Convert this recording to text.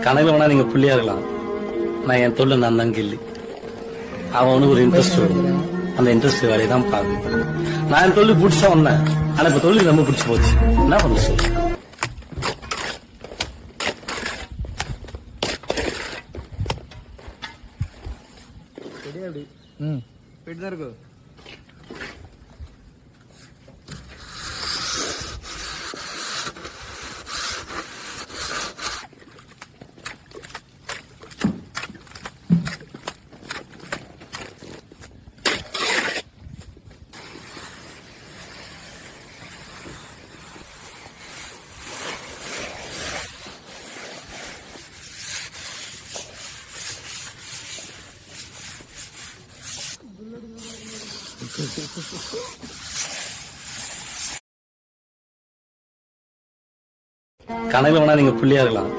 கனவுல வேணா நீங்க புள்ளியா இருக்கலாம். நான் என் தொழில் நான் தான் கில்லி. அவனுக்கு ஒரு இன்ட்ரெஸ்ட் வரும். அந்த இன்ட்ரெஸ்ட் வேலையை தான் பார்க்கணும். நான் என் தொழில் பிடிச்சா வந்தேன். ஆனா இப்ப தொழில் ரொம்ப பிடிச்சு போச்சு. என்ன பண்ண சொல்லு? போயிட்டுதான் இருக்கு. கனவுல வேணா நீங்க புள்ளியா இருக்கலாம்.